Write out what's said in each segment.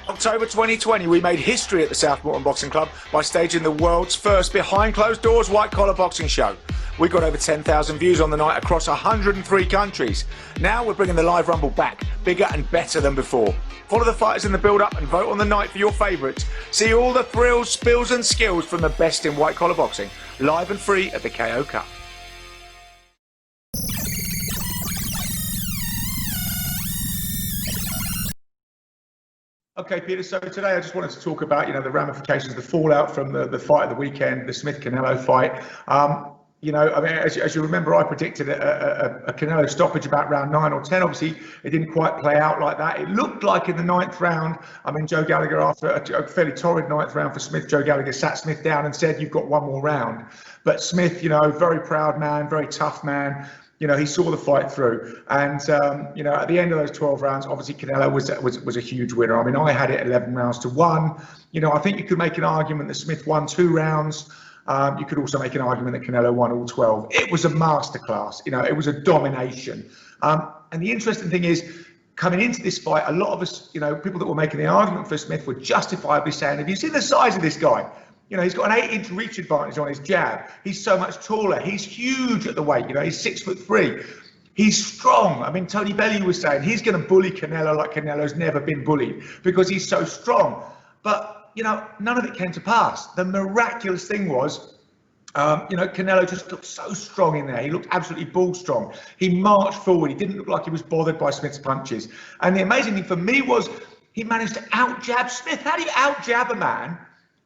October 2020, we made history at the Southmorton Boxing Club by staging the world's first behind-closed-doors white-collar boxing show. We got over 10,000 views on the night across 103 countries. Now we're bringing the live rumble back, bigger and better than before. Follow the fighters in the build-up and vote on the night for your favourites. See all the thrills, spills and skills from the best in white-collar boxing, live and free at the KO Cup. Okay, Peter, so today I just wanted to talk about, the ramifications, the fallout from the fight of the weekend, the Smith-Canelo fight. As you remember, I predicted a Canelo stoppage about round 9 or 10. Obviously, it didn't quite play out like that. It looked like in the 9th round, Joe Gallagher, after a fairly torrid 9th round for Smith, Joe Gallagher sat Smith down and said, "You've got one more round." But Smith, very proud man, very tough man. He saw the fight through, and at the end of those 12 rounds, obviously Canelo was a huge winner. I had it 11 rounds to 1. I think you could make an argument that Smith won 2 rounds. You could also make an argument that Canelo won all 12. It was a masterclass. It was a domination. And the interesting thing is, coming into this fight, a lot of us, people that were making the argument for Smith were justifiably saying, "Have you seen the size of this guy? He's got an 8-inch reach advantage on his jab. He's so much taller. He's huge at the weight. He's 6'3". He's strong. Tony Bellew was saying he's going to bully Canelo like Canelo's never been bullied because he's so strong." But, none of it came to pass. The miraculous thing was, Canelo just looked so strong in there. He looked absolutely bull strong. He marched forward. He didn't look like he was bothered by Smith's punches. And the amazing thing for me was he managed to out-jab Smith. How do you out-jab a man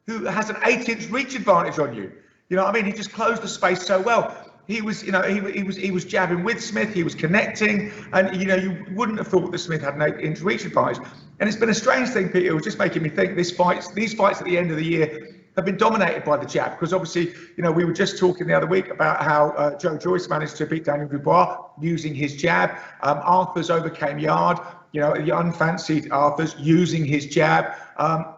who has an 8-inch reach advantage on you? He just closed the space so well. He was, he was jabbing with Smith. He was connecting, and you wouldn't have thought that Smith had an 8-inch reach advantage. And it's been a strange thing, Peter. It was just making me think these fights at the end of the year have been dominated by the jab, because obviously, we were just talking the other week about how Joe Joyce managed to beat Daniel Dubois using his jab. Arthur's overcame Yard. The unfancied Arthur's using his jab.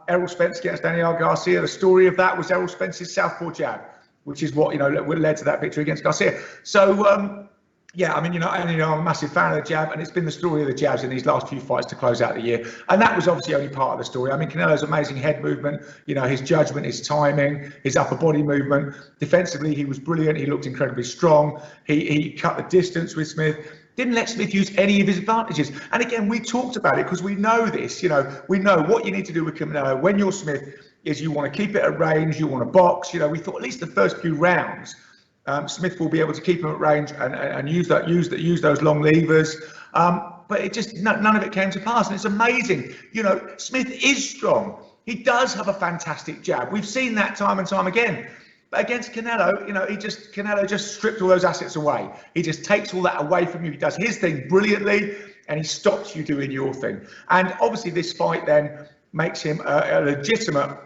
Errol Spence against Daniel Garcia. The story of that was Errol Spence's southpaw jab, which is what led to that victory against Garcia. So I'm a massive fan of the jab, and it's been the story of the jabs in these last few fights to close out the year. And that was obviously only part of the story. Canelo's amazing head movement, his judgment, his timing, his upper body movement. Defensively, he was brilliant. He looked incredibly strong. He cut the distance with Smith. Didn't let Smith use any of his advantages. And again, we talked about it because we know this. We know what you need to do with Canelo when you're Smith is you want to keep it at range, you want to box. We thought at least the first few rounds, Smith will be able to keep him at range and use those long levers. But it just none of it came to pass. And it's amazing. Smith is strong. He does have a fantastic jab. We've seen that time and time again. But against Canelo, Canelo just stripped all those assets away. He just takes all that away from you. He does his thing brilliantly, and he stops you doing your thing. And obviously, this fight then makes him a legitimate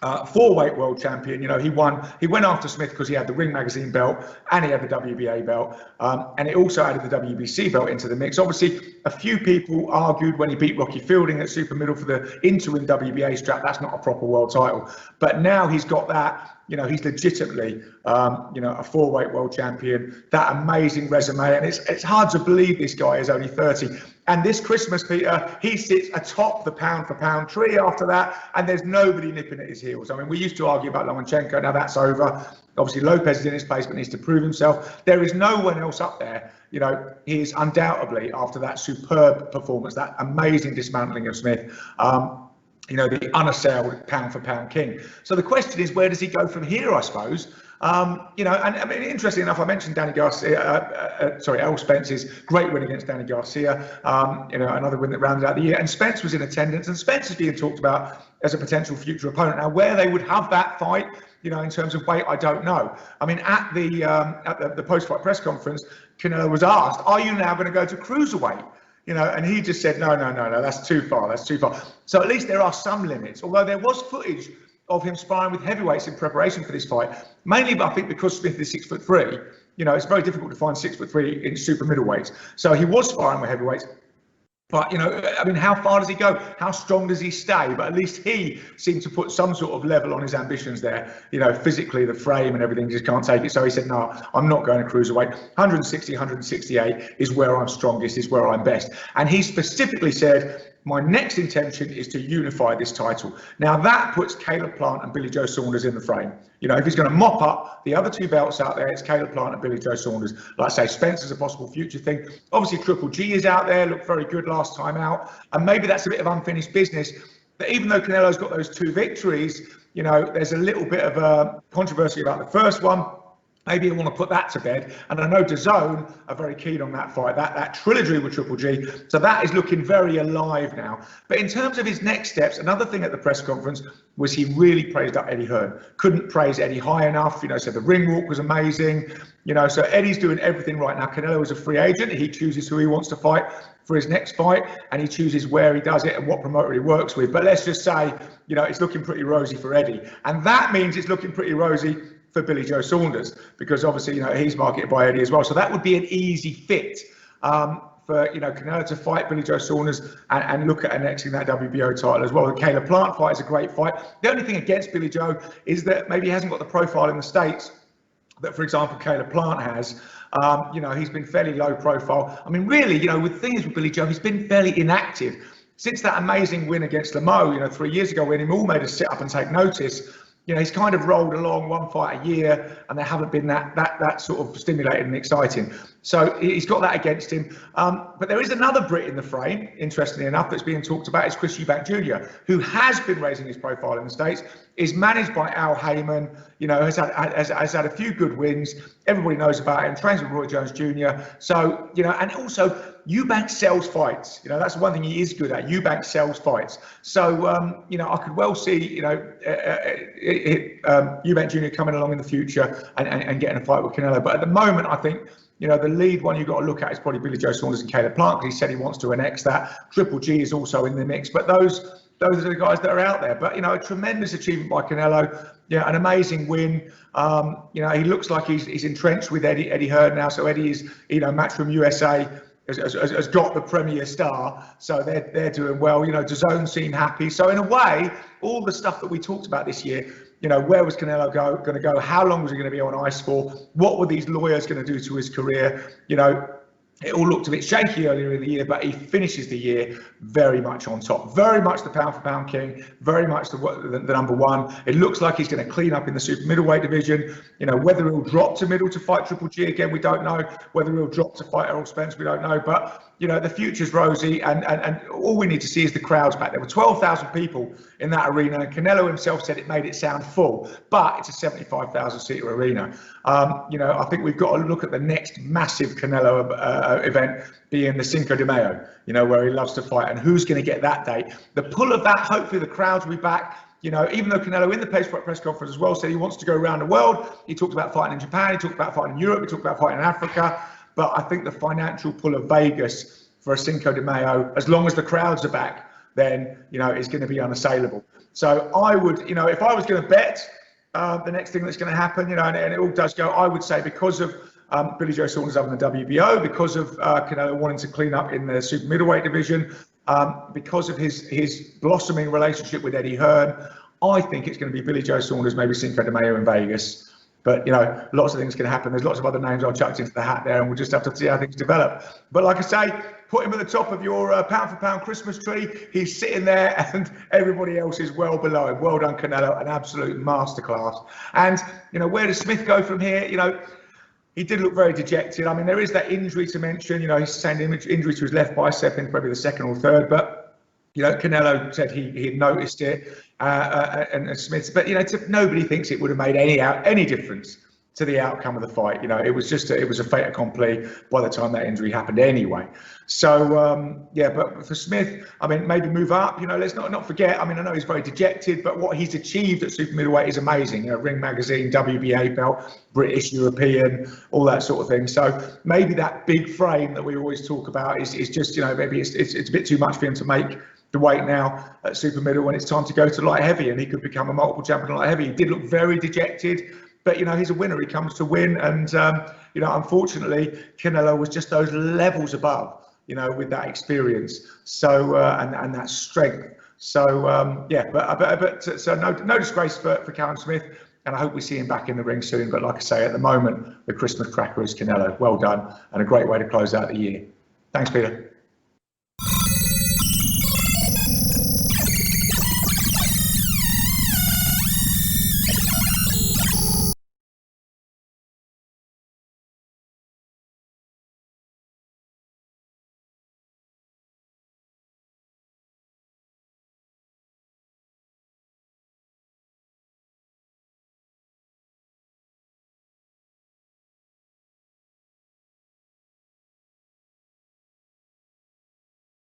4-weight world champion. He went after Smith because he had the Ring Magazine belt and he had the WBA belt, and it also added the WBC belt into the mix. Obviously, a few people argued when he beat Rocky Fielding at super middle for the interim WBA strap, that's not a proper world title. But now he's got that. He's legitimately, a 4-weight world champion. That amazing resume, and it's hard to believe this guy is only 30. And this Christmas, Peter, he sits atop the pound-for-pound tree after that, and there's nobody nipping at his heels. We used to argue about Lomachenko. Now that's over. Obviously, Lopez is in his place, but needs to prove himself. There is no one else up there. He is undoubtedly, after that superb performance, that amazing dismantling of Smith, the unassailed pound-for-pound king. So the question is, where does he go from here, I suppose? Interesting enough, I mentioned Errol Spence's great win against Danny Garcia, another win that rounded out the year. And Spence was in attendance, and Spence is being talked about as a potential future opponent. Now, where they would have that fight, in terms of weight, I don't know. At the post-fight press conference, Canelo was asked, "Are you now going to go to cruiserweight?" And he just said, no, that's too far. So at least there are some limits, although there was footage of him sparring with heavyweights in preparation for this fight, mainly, I think, because Smith is 6'3". It's very difficult to find 6'3" in super middleweights. So he was sparring with heavyweights. But, how far does he go? How strong does he stay? But at least he seemed to put some sort of level on his ambitions there. Physically, the frame and everything just can't take it. So he said, no, I'm not going to cruiserweight. 160, 168 is where I'm strongest, is where I'm best. And he specifically said, my next intention is to unify this title. Now that puts Caleb Plant and Billy Joe Saunders in the frame. You know, if he's going to mop up the other 2 belts out there, it's Caleb Plant and Billy Joe Saunders. Like I say, Spencer's a possible future thing. Obviously, Triple G is out there, looked very good last time out, and maybe that's a bit of unfinished business. But even though Canelo's got those 2 victories, you know, there's a little bit of a controversy about the first one. Maybe you want to put that to bed. And I know DAZN are very keen on that fight, that trilogy with Triple G. So that is looking very alive now. But in terms of his next steps, another thing at the press conference was he really praised up Eddie Hearn. Couldn't praise Eddie high enough. You know, said the ring walk was amazing. You know, so Eddie's doing everything right now. Canelo is a free agent. He chooses who he wants to fight for his next fight, and he chooses where he does it and what promoter he works with. But let's just say, you know, it's looking pretty rosy for Eddie. And that means it's looking pretty rosy for Billy Joe Saunders, because obviously, you know, he's marketed by Eddie as well. So that would be an easy fit for, you know, Canelo to fight Billy Joe Saunders and look at annexing that WBO title as well. The Caleb Plant fight is a great fight. The only thing against Billy Joe is that maybe he hasn't got the profile in the States that, for example, Caleb Plant has. You know, he's been fairly low profile. I mean, really, you know, with things with Billy Joe, he's been fairly inactive since that amazing win against Mayo, you know, 3 years ago, when he all made us sit up and take notice. You know, he's kind of rolled along 1 fight a year, and they haven't been that sort of stimulating and exciting. So he's got that against him. But there is another Brit in the frame, interestingly enough, that's being talked about. It's Chris Eubank Jr., who has been raising his profile in the States, is managed by Al Heyman, you know, has had a few good wins. Everybody knows about him, trains with Roy Jones Jr. So, you know, and also Eubank sells fights. You know, that's the one thing he is good at. Eubank sells fights. So, you know, I could well see, you know, Eubank Jr. coming along in the future and getting a fight with Canelo. But at the moment, I think, you know, the lead one you've got to look at is probably Billy Joe Saunders and Caleb Plant, because he said he wants to annex that. Triple G is also in the mix, but those are the guys that are out there. But, you know, a tremendous achievement by Canelo. Yeah, an amazing win. You know, he looks like he's entrenched with Eddie Hearn now. So Eddie is, you know, Matchroom USA has got the premier star. So they're doing well. You know, DAZN seem happy. So in a way, all the stuff that we talked about this year, you know, where was Canelo going to go? How long was he going to be on ice for? What were these lawyers going to do to his career? You know, it all looked a bit shaky earlier in the year, but he finishes the year very much on top. Very much the pound-for-pound king, very much the number one. It looks like he's going to clean up in the super middleweight division. You know, whether he'll drop to middle to fight Triple G again, we don't know. Whether he'll drop to fight Errol Spence, we don't know. But, you know, the future's rosy, and all we need to see is the crowds back. There were 12,000 people in that arena, and Canelo himself said it made it sound full, but it's a 75,000-seater arena. You know, I think we've got to look at the next massive Canelo event being the Cinco de Mayo, you know, where he loves to fight, and who's going to get that date. The pull of that, hopefully the crowds will be back. You know, even though Canelo in the press conference as well said he wants to go around the world. He talked about fighting in Japan, he talked about fighting in Europe, he talked about fighting in Africa. But I think the financial pull of Vegas for a Cinco de Mayo, as long as the crowds are back, then, you know, it's going to be unassailable. So I would, you know, if I was going to bet the next thing that's going to happen, you know, and it all does go, I would say because of Billy Joe Saunders up in the WBO, because of Canelo wanting to clean up in the super middleweight division, because of his blossoming relationship with Eddie Hearn, I think it's going to be Billy Joe Saunders, maybe Cinco de Mayo in Vegas. But, you know, lots of things can happen. There's lots of other names I've chucked into the hat there, and we'll just have to see how things develop. But like I say, put him at the top of your pound-for-pound Christmas tree. He's sitting there, and everybody else is well below him. Well done, Canelo, an absolute masterclass. And, you know, where does Smith go from here? You know, he did look very dejected. I mean, there is that injury to mention. You know, he's saying injury to his left bicep in probably the second or third. But, you know, Canelo said he had noticed it, and Smith. But, you know, nobody thinks it would have made any difference to the outcome of the fight. You know, it was just it was a fait accompli by the time that injury happened anyway. So yeah, but for Smith, I mean, maybe move up. You know, let's not forget. I mean, I know he's very dejected, but what he's achieved at super middleweight is amazing. You know, Ring Magazine, WBA belt, British, European, all that sort of thing. So maybe that big frame that we always talk about is just, you know, maybe it's a bit too much for him to make the weight now at super middle when it's time to go to light heavy, and he could become a multiple champion at light heavy. He did look very dejected. But, you know, he's a winner. He comes to win. And, you know, unfortunately, Canelo was just those levels above, you know, with that experience. So, and that strength. So, yeah, but so no disgrace for Callum Smith. And I hope we see him back in the ring soon. But like I say, at the moment, the Christmas cracker is Canelo. Well done. And a great way to close out the year. Thanks, Peter.